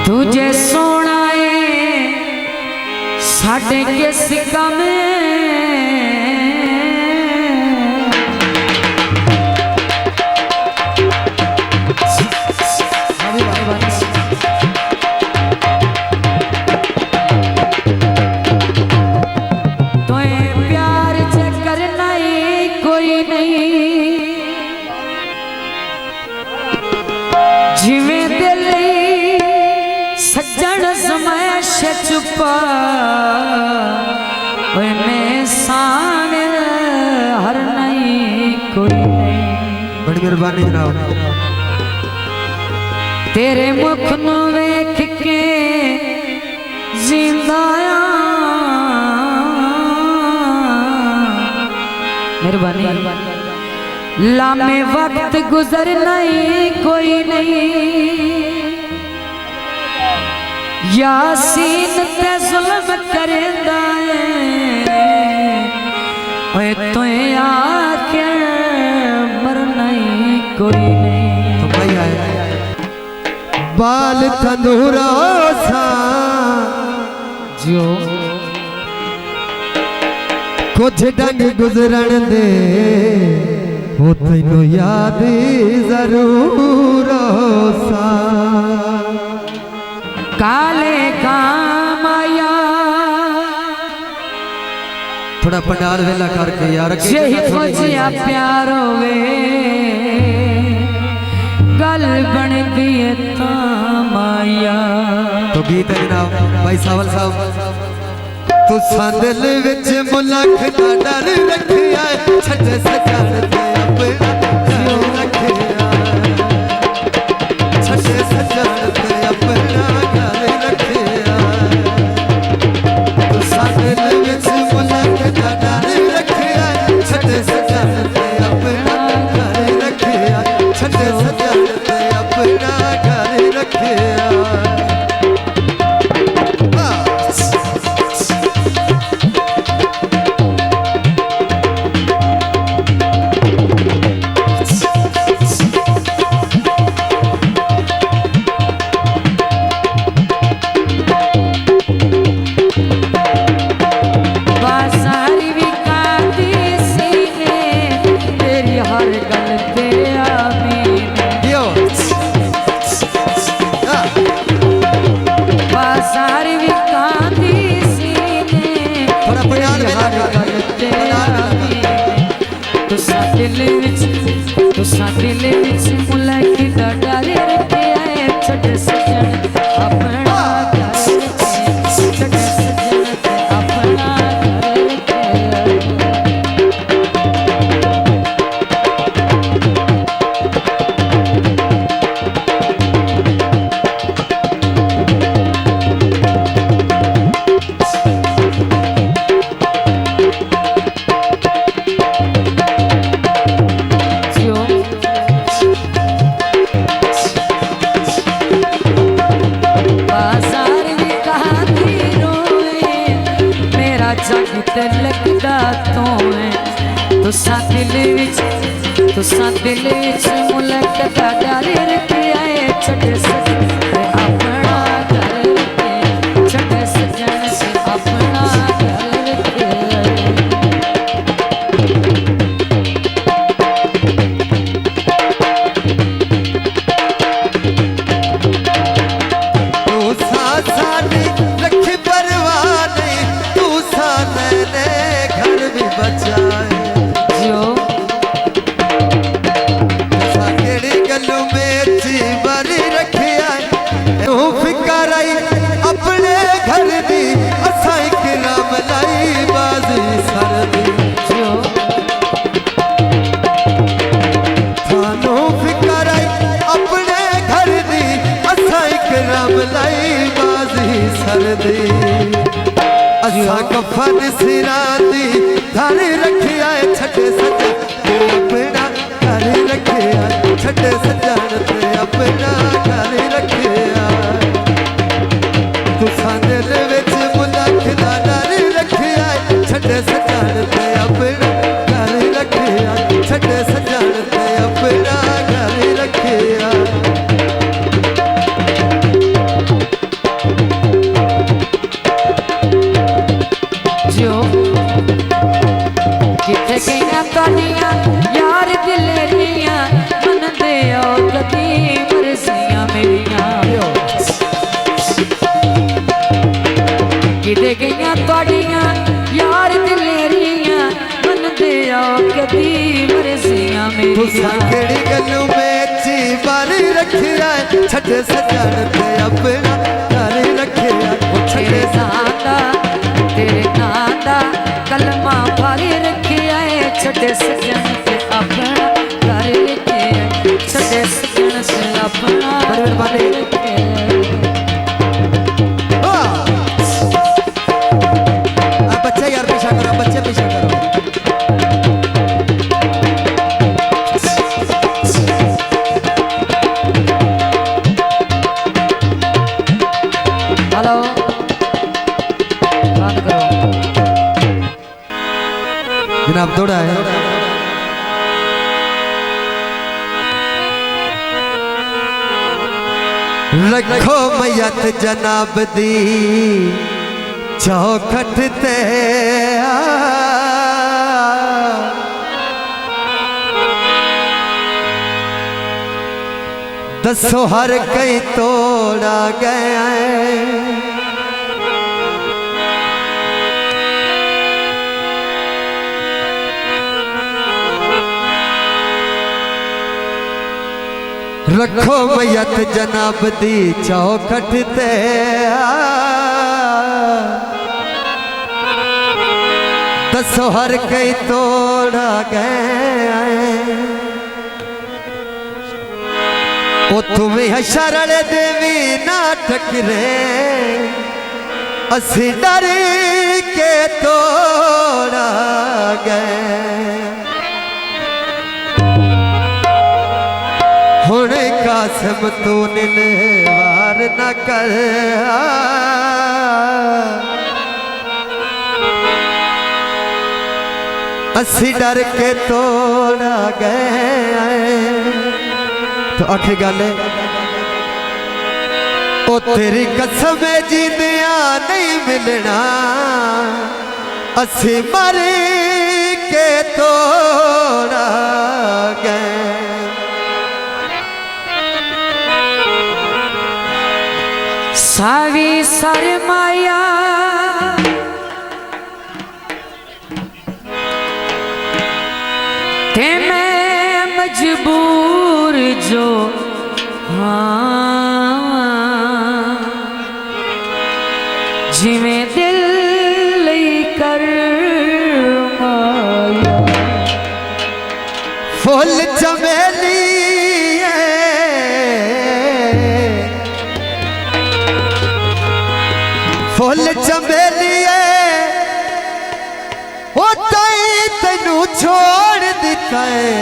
तुझे सोना है साढ़े किस कम चुपा में सान हर नहीं कोई नहीं। बड़ी मेहरबानी जनाब। तेरे मुख नू वेख के जिंदा मेहरबानी। लामे वक्त गुजर नहीं कोई नहीं। यासीन ते जुल्म करेंदा है तुए आके मरना ही कोई नहीं। तो भाई आए बाल तंदूरा सा जो कुछ डंग गुजरन दे वो तैनू याद जरूर सा। काले काम आया थोड़ा पंडाल वेला करके यार यही खोजिया प्यार होवे गल बन दिए माया। तो गीत है जनाब भाई सावल साहब। तुसा दिल विच मुलख दा डर रखिया छट सजान दे अपना घर रखिया छट सजान दे अपना घर रखिया। तुसा दिल विच मुलख दा डर रखिया छट सजान दे अपना घर रखिया छट सजान दे अपना घर रखिया। तुसा दिल विच मुलख दा डर रखिया छट सजन अपना घर छट सजन अपना लगदा तो है तुसा दिल विच मुलख दा डर रखिया छट सजन अपना घर छट सजन अपना घर तू सानी रख परवाह नहीं तू सा मैंने घर भी बचाए जो केड़ी गलों में जीवारी रखिया तू फिकर आई अपने घर दी असा एक नाम लाई बाजी सरदी जो थानू फिकर आई अपने घर दी असा एक नाम लाई बाजी सरदी। असा कफन सिरा दी धर रखिया छट सजा अपना घर रखिया छट सजान ते अपना घर रखिया। तुसा दिल विच मुलख दा डर रखिया छट सजान ते अपना घर रखिया छट सजान ते अपना घर रखिया। केड़ी गल्लू में बारी रखिया छड़े सजन ते अपना घर रखिया तेरे नादा कलमा भारी रखिया छड़े सजन ते अपना घर रखिया छड़े सजन से अपना घर बच्चे यार पीछा करो, बच्चे पीछा करो। हेलो बंद करो जनाब दौड़ा है रखो मैयत जनाब दी चौखट ते दसो हर कई तोड़ा गया रखो मैयत जनाब दी चौखट ते दसो हर कई तोड़ा गया ओ तुम्हें हशरड़े देवी ना टकरे असी डर के तोड़ा गए हुण कासम तू निवार न कर असी डर के तोड़ा गए तो आखिरी गल ओ तेरी कसम जींदिया नहीं मिलना असी मर के तोड़ा गए सावी सरमाया ते मैं मजबूर जो हाँ जिवें दिल लई कर माया फुल चमेली फुल चमेली ओ ताई तेनू छोड़ दिता है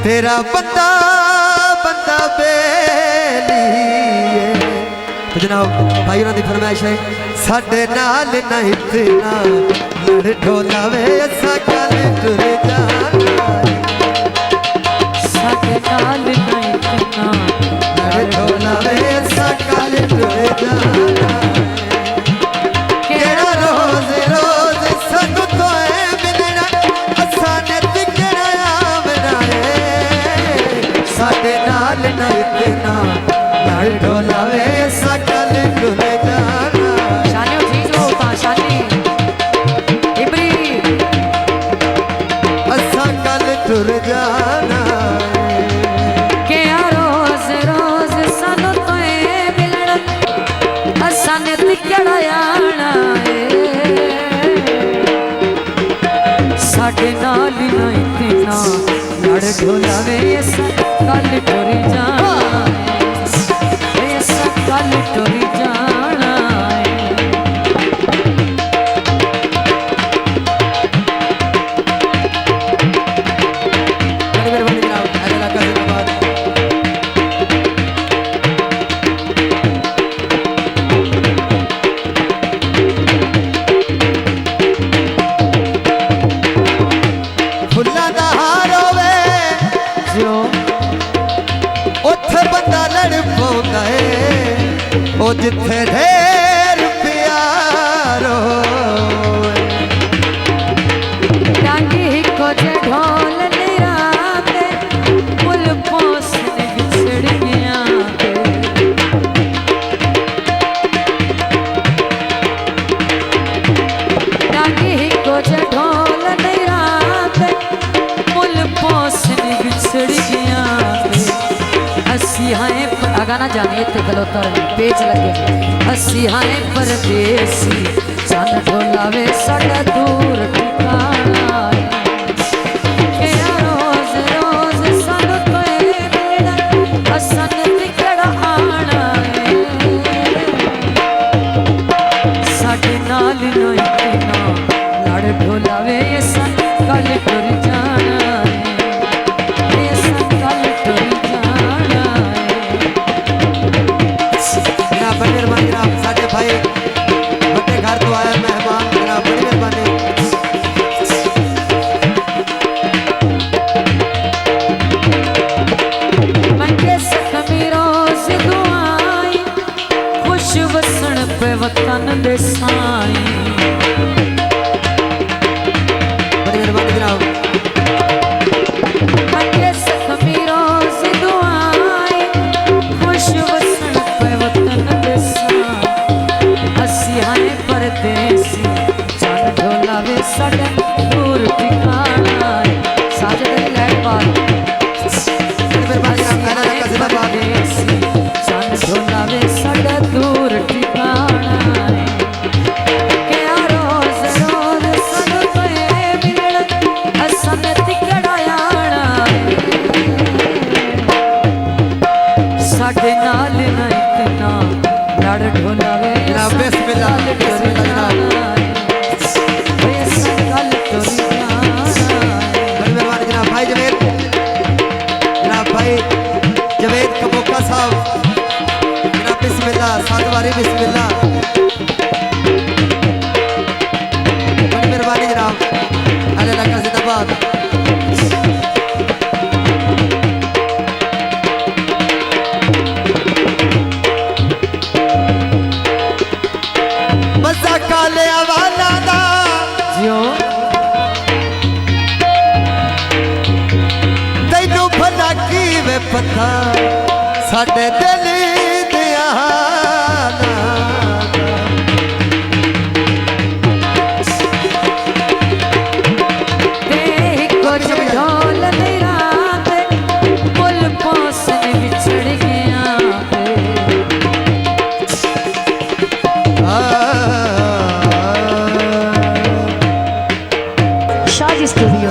तेरा बंदा बंदा बेली तो जनाब भाई उन्होंने फरमाइश है साडे नाल नहीं तेना लड़ ढोला वे असा गल टुर जाना साडे नाल नहीं तेना लड़ ढोला वे असा गल टुर जाना ढोलावे सकल टुर जाना शानियो जीजो पाशानी इबरी सकल टुर जाना के रोज रोज सानू तोए मिलण असां ने तिकड़ा आना साडे नाल नहीं तेना लड़ ढोलावे सकल टुर जाना कल टुरी जाना फुल्ला दा हार होवे जो उत्थे बंदा लड़ पौंदा है ओ जिथे ढेर प्यारो टांगी को जे ढोल निराते पुल पोसने बिछड़ गया टांगी को जे ढोल निराते पुल पोसने बिछड़ ना जाने इतने खलोता रहे पेच लगे असी हाय परदेसी चन ढोलावे साडा दूर ठिकाना के रोज रोज सानू तोए मिलना असन तिकड़ा आना साडे नाल नहीं ना लड़ ढोलावे ये सन कल टुर जाना ये सन कल टुर जाना जनाब बड़ी मेहरबानी जनाब साडे भाई बड़े घर तो आया मेहमान जनाब बड़ी मेहरबानी मंगे सखमी रोज दुआई खुश वसन पे वतन दे साई बड़ी मेहरबानी जनाब मंगे सखमी रोज दुआई खुश वसन पे वतन दे साई हसी हाय परदेसी चन ढोलावे साडा दूर ठिकाना साजद लैट बात बड़ी मेहरबानी जनाब कहना लगा जिंदाबाद चन ढोलावे साडा दूर ठिकाना क्या रोज रोज सन पे मिलना असन तिकड़ा आना साडे नाल ना इतना लड़ ढोलावे जनाब बिस्मिल्लाह जनाब बड़ी मेहरबानी जनाब भाई जवेद जनाब भाई जवेद कबोका साहब जनाब बिस्मिल्लाह सात बारी बिस्मिल्लाह बड़ी मेहरबानी जनाब अल्लाह लका जिंदाबाद मजा काले हवाला दा जियो तैनू भला की वे पता साडे दिल दिया ते कुछ ढोल मेरा ते पुल पौसन बिछड़ गया शादी स्टूडियो